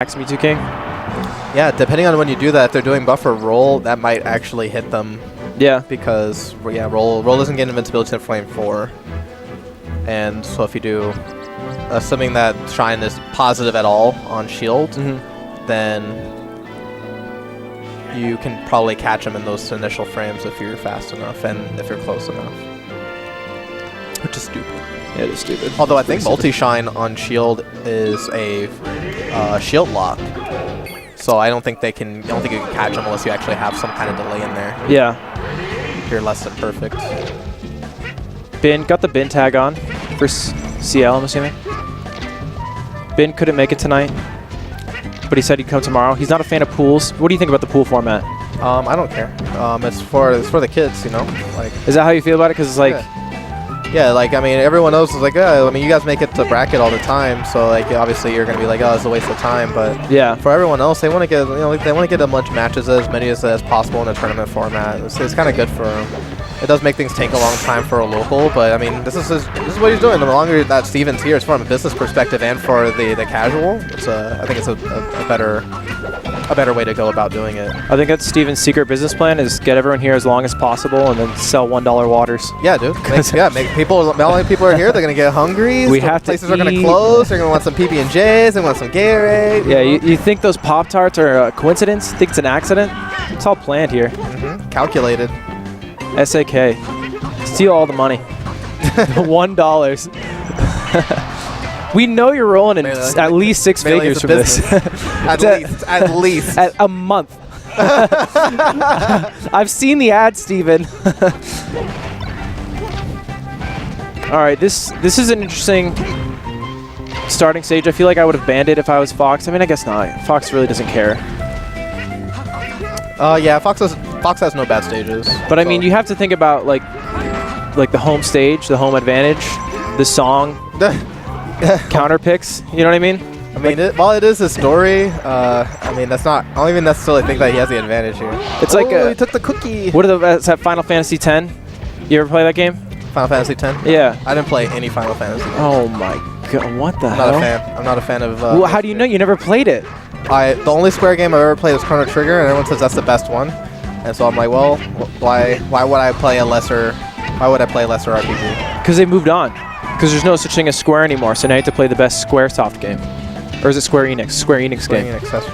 Mewtwo King. Yeah, depending on when you do that, if they're doing buff or roll, that might actually hit them. Yeah. Because, yeah, roll doesn't get invincibility to Flame 4. And so if you do, assuming that Shine is positive at all on Shield, then you can probably catch them in those initial frames if you're fast enough and if you're close enough. Which is stupid. Yeah, it is stupid. Although I think multi-shine on Shield is a shield lock, so I don't think you can catch them unless you actually have some kind of delay in there. Yeah. You're less than perfect. Bin got the bin tag on for CL, I'm assuming. Bin couldn't make it tonight, but he said he'd come tomorrow. He's not a fan of pools. What do you think about the pool format? I don't care. It's for the kids, you know. Like, is that how you feel about it? Because it's like. Yeah, like, I mean, everyone else is like, I mean, you guys make it to bracket all the time, so, like, obviously you're going to be like, oh, it's a waste of time, but yeah, for everyone else, they want to get, they want to get as much matches as many as possible in a tournament format. It's kind of good for them. It does make things take a long time for a local, but, I mean, this is what he's doing. The longer that Steven's here, it's from a business perspective and for the casual. I think it's a better way to go about doing it. I think that's Steven's secret business plan, is get everyone here as long as possible and then sell $1 waters. Yeah, dude. Make people, not only people are here, they're going to get hungry. Places are going to close. They're going to want some PB&Js. They want some Gatorade. Yeah, you think those Pop-Tarts are a coincidence? Think it's an accident? It's all planned here. Calculated. SAK. Steal all the money. $1. We know you're rolling in at least six figures from this. At least. At a month. I've seen the ad, Steven. All right, this is an interesting starting stage. I feel like I would have banned it if I was Fox. I mean, I guess not. Fox really doesn't care. Yeah, Fox has no bad stages. But I mean, you have to think about like the home stage, the home advantage, the song. Counter picks, you know what I mean? I mean, while it is a story, I mean, that's not. I don't even necessarily think that he has the advantage here. It's like he took the cookie. What is that? Final Fantasy X? You ever play that game? Final Fantasy X? Yeah. I didn't play any Final Fantasy. Oh my god! What the hell? I'm not a fan. I'm not a fan of. Well, how do you know? You never played it. The only Square game I've ever played was Chrono Trigger, and everyone says that's the best one. And so I'm like, well, why would I play a lesser? Why would I play a lesser RPG? Because they moved on. Because there's no such thing as Square anymore, so now you have to play the best Squaresoft game. Or is it Square Enix? Square Enix game. Enix, that's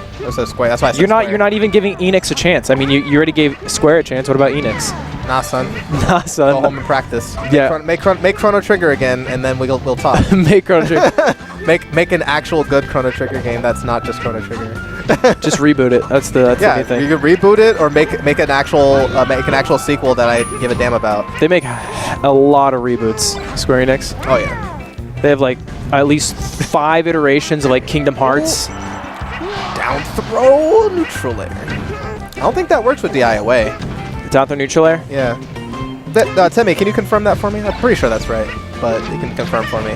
Square. That's why I said you're not even giving Enix a chance. I mean, you already gave Square a chance. What about Enix? Nah, son. Nah, son. Go home and practice. Yeah. Make Chrono Trigger again, and then we'll talk. Make Chrono Trigger. make an actual good Chrono Trigger game that's not just Chrono Trigger. Just reboot it. That's the main thing. You can reboot it or make an actual sequel that I give a damn about. They make a lot of reboots. Square Enix. Oh yeah. They have like at least 5 iterations of like Kingdom Hearts. Down throw neutral air. I don't think that works with DI away. Down throw neutral air? Yeah. Timmy, can you confirm that for me? I'm pretty sure that's right, but you can confirm for me.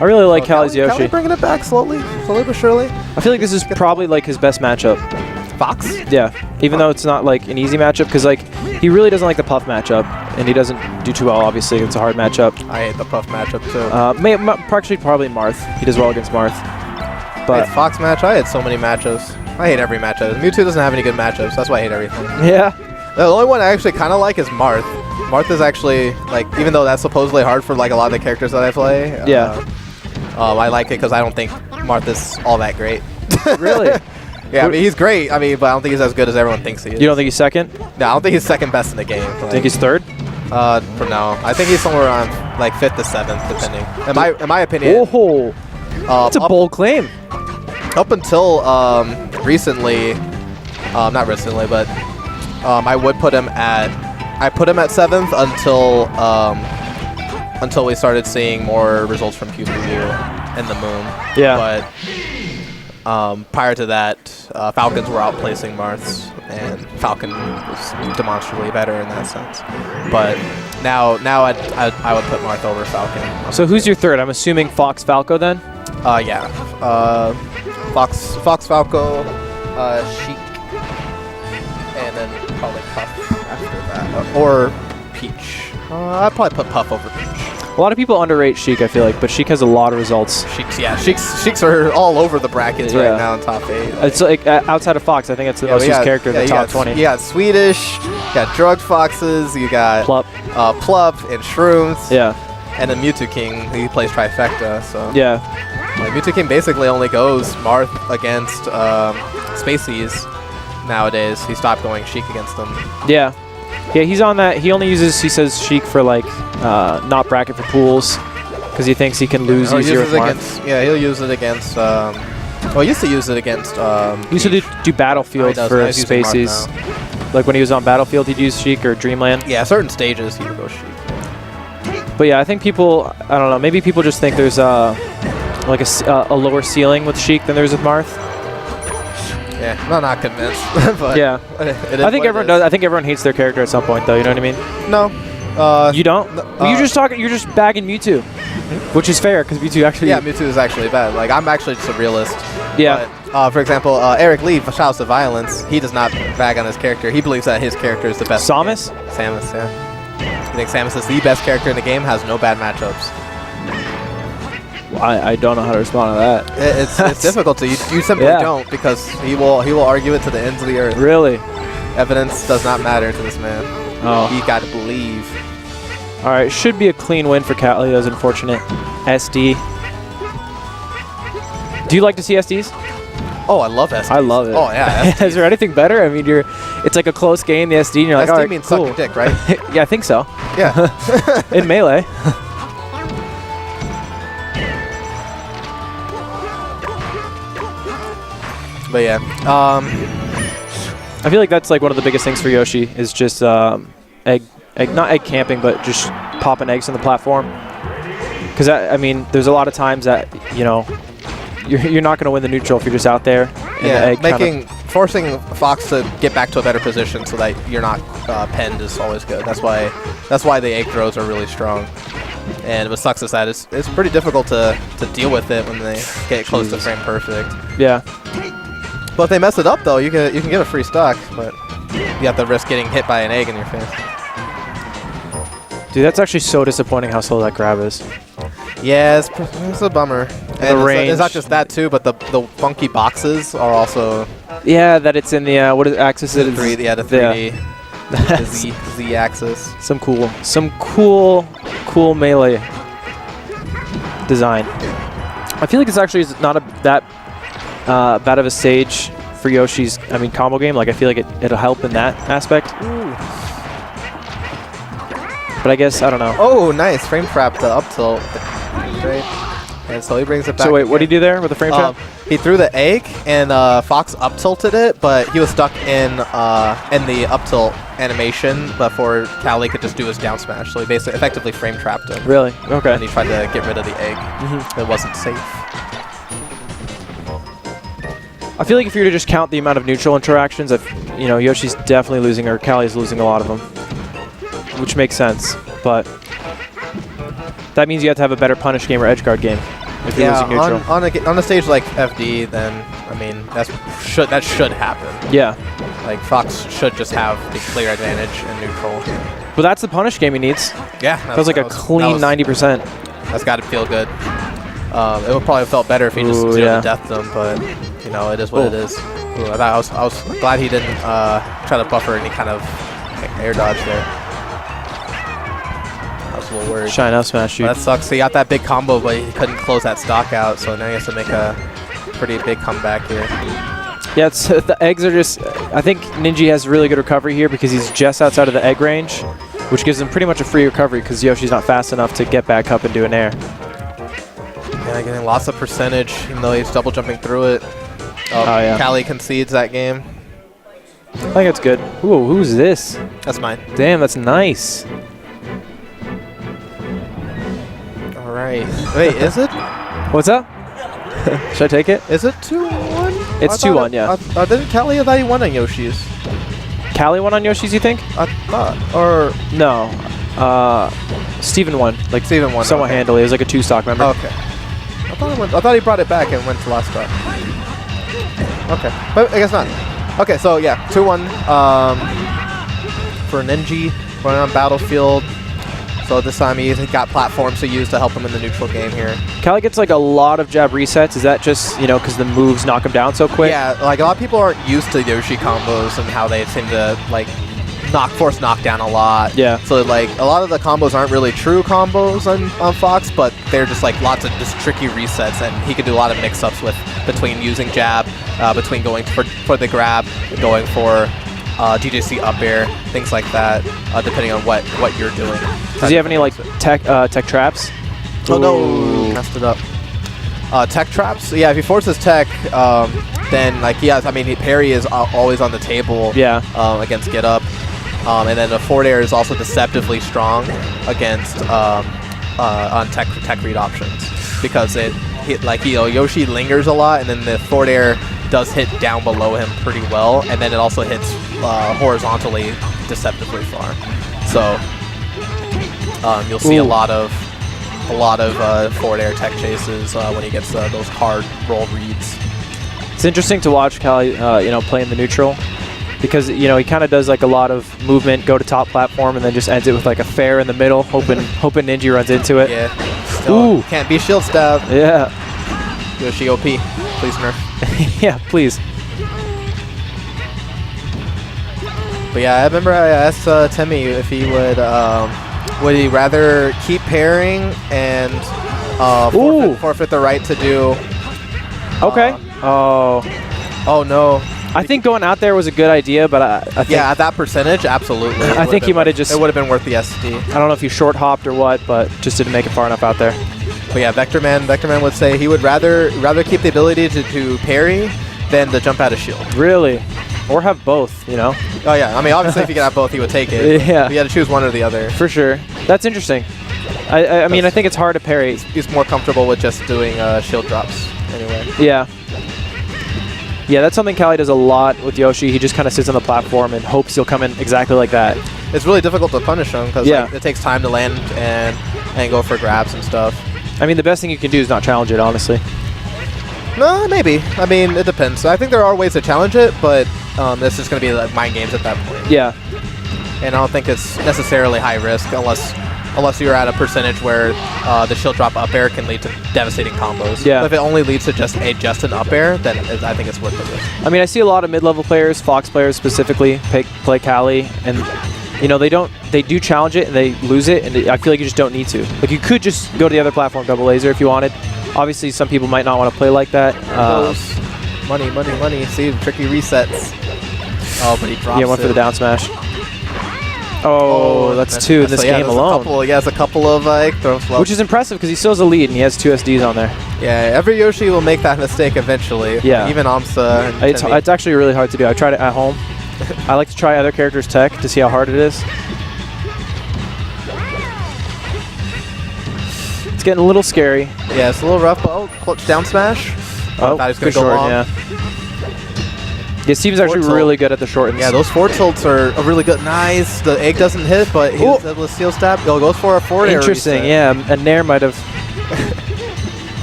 I really like Cali's Yoshi. Cali bringing it back slowly but surely. I feel like this is probably like his best matchup. Fox? Yeah, even though it's not like an easy matchup, because like he really doesn't like the Puff matchup, and he doesn't do too well. Obviously, it's a hard matchup. I hate the Puff matchup too. Actually, probably Marth. He does well against Marth. But Fox match, I had so many matchups. I hate every matchup. Mewtwo doesn't have any good matchups. That's why I hate everything. Yeah. The only one I actually kind of like is Marth. Marth is actually like, even though that's supposedly hard for like a lot of the characters that I play. Yeah. I like it because I don't think Marth is all that great. Really? Yeah, I mean, he's great. I mean, but I don't think he's as good as everyone thinks he is. You don't think he's second? No, I don't think he's second best in the game. Like, think he's third? For now, I think he's somewhere around like 5th to 7th, depending. In my opinion. Oh, that's a bold claim. Up until recently, not recently, but I would put him at 7th until we started seeing more results from QPU and the Moon. Yeah. But prior to that, Falcons were outplacing Marths, and Falcon was demonstrably better in that sense. But now I would put Marth over Falcon. So who's your third? I'm assuming Fox Falco then? Yeah. Fox Falco, Sheik, and then probably Puff after that. Or Peach. I'd probably put Puff over Peach. A lot of people underrate Sheik, I feel like, but Sheik has a lot of results. Sheiks are all over the brackets right now in top 8. It's like outside of Fox, I think it's the most used character in the top 20. You got Swedish, you got Drugged Foxes, you got Plup, and Shrooms. Yeah. And then Mewtwo King, he plays trifecta. So yeah. Like, Mewtwo King basically only goes Marth against Spaceys nowadays. He stopped going Sheik against them. Yeah. Yeah, he's on that. He only uses, he says, Sheik for like not bracket for pools because he thinks he can lose easier with Marth. Yeah, he'll use it against. Well, he used to use it against. He used to do Battlefield for Spaceys. Like when he was on Battlefield, he'd use Sheik or Dreamland. Yeah, certain stages he would go Sheik. But yeah, I think people, I don't know, maybe people just think there's like a lower ceiling with Sheik than there is with Marth. Yeah, I'm not convinced. But yeah, I think everyone does. I think everyone hates their character at some point, though. You know what I mean? No. You don't? No, well, you're just bagging Mewtwo, which is fair because Mewtwo actually. Yeah, Mewtwo is actually bad. Like I'm actually just a realist. Yeah. But, for example, Eric Lee, Shouts of Violence, he does not bag on his character. He believes that his character is the best. Samus? Samus, yeah. I think Samus is the best character in the game. Has no bad matchups. Well, I don't know how to respond to that. It's difficult to. You simply don't because he will argue it to the ends of the earth. Really? Evidence does not matter to this man. Oh. You got to believe. All right, should be a clean win for Cali. That was unfortunate. SD. Do you like to see SDs? Oh, I love SDs. I love it. Oh yeah. Is there anything better? I mean, it's like a close game, the SD, and you're like, SD all right, means cool. suck your dick, right? Yeah, I think so. Yeah. In Melee. But yeah, I feel like that's like one of the biggest things for Yoshi is just not egg camping, but just popping eggs on the platform. Because I mean, there's a lot of times that you're not going to win the neutral if you're just out there. Yeah, forcing Fox to get back to a better position so that you're not penned is always good. That's why the egg throws are really strong. And what sucks is that it's pretty difficult to deal with it when they get close to frame perfect. Yeah. But if they mess it up though, you can get a free stock, but you have to risk getting hit by an egg in your face. Dude, that's actually so disappointing how slow that grab is. Yeah, it's a bummer. And range. It's not just that too, but the funky boxes are also. Yeah, that it's in the what axis is it? The 3D, yeah, the 3D. The Z axis. Some cool cool melee design. I feel like it's actually not that bad of a stage for Yoshi's, combo game. Like I feel like it'll help in that aspect. Ooh. But I guess, I don't know. Oh, nice. Frame trap the up tilt. Great. And so he brings it back. So wait, what did he do there with the frame trap? He threw the egg, and Fox up tilted it, but he was stuck in the up tilt animation before Cali could just do his down smash. So he basically effectively frame trapped him. Really? Okay. And he tried to get rid of the egg. It wasn't safe. I feel like if you were to just count the amount of neutral interactions, Yoshi's definitely losing, or Cali's losing a lot of them, which makes sense. But that means you have to have a better punish game or edge guard game if you're losing neutral. On a stage like FD, then that should happen. Yeah. Like Fox should just have the clear advantage in neutral. But that's the punish game he needs. Yeah. That was like a clean 90%. That's got to feel good. It would probably have felt better if he just deathed them, but it is what it is. Ooh, I was glad he didn't try to buffer any kind of air dodge there. I was a little worried. Shine up smash, dude. That sucks. He got that big combo, but he couldn't close that stock out, so now he has to make a pretty big comeback here. Yeah, the eggs are just... I think Ninji has really good recovery here because he's just outside of the egg range, which gives him pretty much a free recovery because Yoshi's not fast enough to get back up and do an air. Yeah, getting lots of percentage, even though he's double jumping through it. Oh yeah. Cali concedes that game. I think it's good. Ooh, who's this? That's mine. Damn, that's nice. All right. Wait, is it? What's up? Should I take it? Is it 2-1? It's 2-1, yeah. Didn't Cali have that he won on Yoshi's? Cali won on Yoshi's, you think? I thought. Or... No. Steven won. Like, Steven won. Somewhat handily. It was like a 2-stock, remember? Okay. I thought he brought it back and went to last stock. Okay. But I guess not. Okay, so yeah, 2-1 for Ninji running on Battlefield. So this time he's got platforms to use to help him in the neutral game here. Cali gets like a lot of jab resets. Is that just, you know, because the moves knock him down so quick? Yeah, like a lot of people aren't used to Yoshi combos and how they seem to like force knockdown a lot. Yeah. So like a lot of the combos aren't really true combos on Fox, but they're just like lots of just tricky resets, and he can do a lot of mix-ups between using jab, between going for the grab, and going for DJC up air, things like that, depending on what you're doing. Does he have any like tech traps? Oh no, messed it up. Tech traps? Yeah, if he forces tech, then like I mean, parry is always on the table. Yeah. Against get up, and then the forward air is also deceptively strong against on tech read options, because Yoshi lingers a lot, and then the forward air does hit down below him pretty well, and then it also hits horizontally deceptively far. So you'll see a lot of forward air tech chases when he gets those hard roll reads. It's interesting to watch Cali, you know, play in the neutral, because you know he kind of does like a lot of movement, go to top platform, and then just ends it with like a fair in the middle, hoping Ninji runs into it. Yeah. No, Ooh. Can't be shield stab. Yeah. Yoshi OP, please nerf. Yeah, please. But yeah, I remember I asked Timmy if he would he rather keep pairing and forfeit the right to do. Okay. Oh no. I think going out there was a good idea, but I think at that percentage, absolutely. I think he might have just. It would have been worth the SD. I don't know if he short hopped or what, but just didn't make it far enough out there. But yeah, Vector Man would say he would rather keep the ability to parry than to jump out of shield. Really? Or have both, you know? Oh yeah, I mean obviously if he could have both, he would take it. Yeah. He had to choose one or the other. For sure. That's interesting. I mean, I think it's hard to parry. He's more comfortable with just doing shield drops anyway. Yeah. Yeah, that's something Cali does a lot with Yoshi. He just kind of sits on the platform and hopes he'll come in exactly like that. It's really difficult to punish him because it takes time to land and go for grabs and stuff. I mean, the best thing you can do is not challenge it, honestly. No, maybe. I mean, it depends. I think there are ways to challenge it, but it's just going to be like mind games at that point. Yeah. And I don't think it's necessarily high risk unless you're at a percentage where the shield drop up air can lead to devastating combos. Yeah. But if it only leads to just an up air, then I think it's worth the risk. I mean, I see a lot of mid-level players, Fox players specifically, play Cali, and you know they do challenge it and they lose it, and I feel like you just don't need to. Like you could just go to the other platform, double laser if you wanted. Obviously, some people might not want to play like that. Money. See, tricky resets. Oh, but he drops it. Yeah, went for the down smash. Oh, that's two in this game alone. It's a couple of like throw flow. Which is impressive because he still has a lead and he has 2 SDs on there. Yeah, every Yoshi will make that mistake eventually. Yeah. Even Amsa. And it's actually really hard to do. I tried it at home. I like to try other characters' tech to see how hard it is. It's getting a little scary. Yeah, it's a little rough. Oh, clutch down smash. Oh, good short, yeah. Yeah, Steven's actually really good at the shortens. Yeah, those forward tilts are really good. Nice. The egg doesn't hit, but he was able to steal stab. Oh, goes for a forward air. Interesting, yeah. And Nair might have.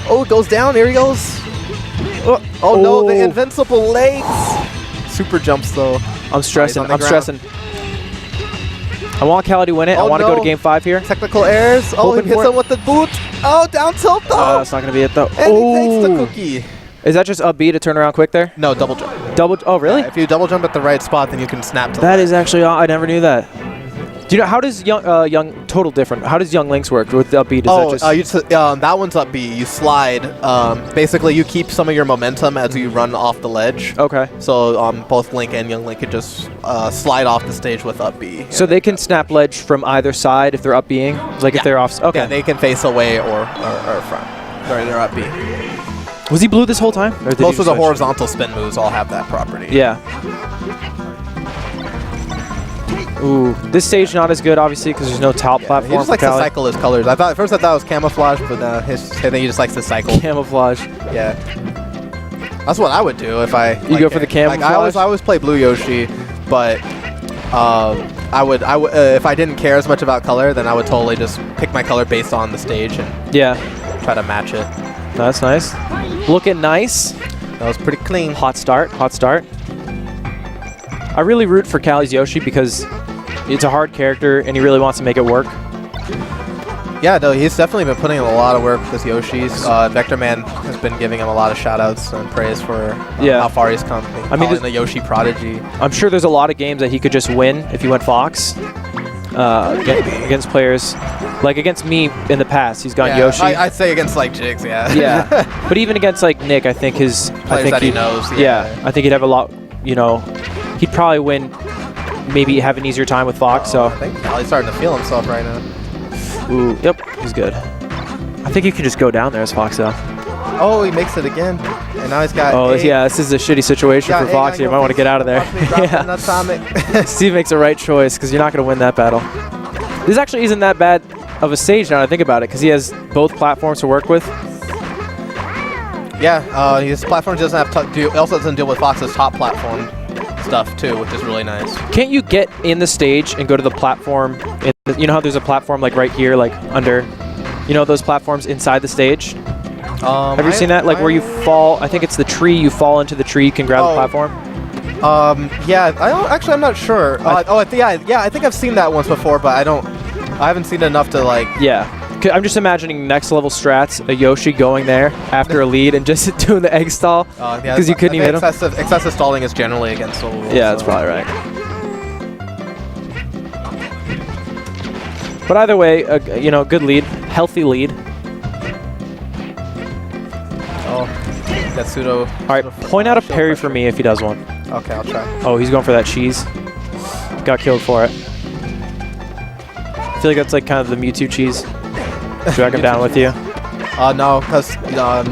Oh, it goes down. Here he goes. Oh no, the invincible legs. Super jumps though. I'm stressing. I'm stressing. I want Cali to win it. I want to go to game 5 here. Technical airs. Oh, he hits him with the boot. Oh, down tilt though. That's not going to be it though. And he takes the cookie. Is that just up B to turn around quick there? No, double jump. Oh, really? If you double jump at the right spot, then you can snap to that. Is actually, I never knew that. Do you know, how does young total different? How does Young Link's work with the up B? Does that just that one's up B. You slide. Basically, you keep some of your momentum as you run off the ledge. Okay. So both Link and Young Link could just slide off the stage with up B. So they can snap ledge from either side if they're up B'ing? Like if they're off? Okay. Yeah, they can face away or front. They're up B. Was he blue this whole time? Or did Most of the horizontal spin moves all have that property. Yeah. Ooh, this stage not as good, obviously, because there's no top platform. He just likes to cycle his colors. At first I thought it was camouflage, but I think he just likes to cycle. Camouflage. Yeah. That's what I would do if I. You go for the camouflage. I always play blue Yoshi, but I would if I didn't care as much about color, then I would totally just pick my color based on the stage and try to match it. That's nice. Looking nice. That was pretty clean. Hot start. Hot start. I really root for Cali's Yoshi because it's a hard character and he really wants to make it work. Yeah, no, he's definitely been putting in a lot of work with this Yoshi. Vector Man has been giving him a lot of shout-outs and praise for how far he's come. I mean, the Yoshi prodigy. I'm sure there's a lot of games that he could just win if he went Fox. Against players, like against me in the past, he's gone Yoshi. I'd say against like Jigs, yeah. Yeah, but even against like Nick, I think his players that he knows. Yeah, I think he'd have a lot. You know, he'd probably win. Maybe have an easier time with Fox. So I think Cali's starting to feel himself right now. Ooh, yep, he's good. I think he can just go down there as Fox though. Oh, he makes it again, and now he's got. Oh yeah, this is a shitty situation for Fox here. You might want to get out of there. Yeah. Steve makes the right choice because you're not going to win that battle. This actually isn't that bad of a stage now that I think about it because he has both platforms to work with. Yeah, his platform doesn't have to also doesn't deal with Fox's top platform stuff too, which is really nice. Can't you get in the stage and go to the platform? You know how there's a platform like right here, like under, you know those platforms inside the stage? Have you seen that? Like where you fall, I think it's the tree, you fall into the tree, you can grab the platform? Yeah, I'm not sure. I think I've seen that once before, but I haven't seen enough to like. Yeah, I'm just imagining next level strats, a Yoshi going there after a lead and just doing the egg stall because you couldn't even hit him. Excessive stalling is generally against the rules. Yeah, that's probably right. But either way, you know, good lead, healthy lead. That pseudo. All right, point out a parry for me if he does one. Okay, I'll try. Oh, he's going for that cheese. Got killed for it. I feel like that's like kind of the Mewtwo cheese. Drag him down with you. No, because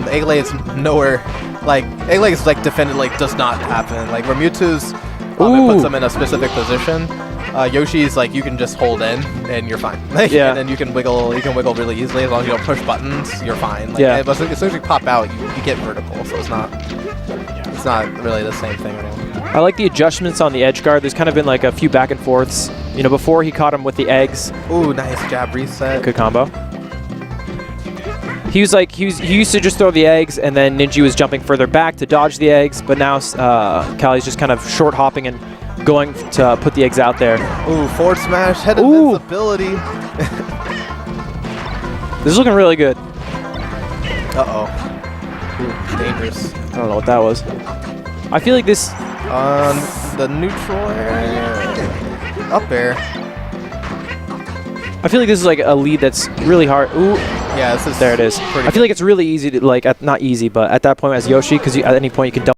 egg lay is nowhere. Like egg lay is like defended, like does not happen. Like where Mewtwo's it puts them in a specific position. Yoshi's like you can just hold in and you're fine. Like, yeah. And then you can wiggle really easily as long as you don't push buttons. You're fine. Like, yeah. But as soon as you pop out, you get vertical, so it's not really the same thing at all. I like the adjustments on the edge guard. There's kind of been like a few back and forths. You know, before he caught him with the eggs. Ooh, nice jab reset. Good combo. He was like he used to just throw the eggs, and then Ninji was jumping further back to dodge the eggs. But now Cali's just kind of short hopping and going to put the eggs out there. Ooh, forward smash, head invincibility. This is looking really good. Uh-oh. Ooh, dangerous. I don't know what that was. I feel like this... the neutral air. Up air. I feel like this is like a lead that's really hard. Ooh. Yeah, this is... There it is. I feel like it's really easy to, like, not easy, but at that point as Yoshi, because at any point you can double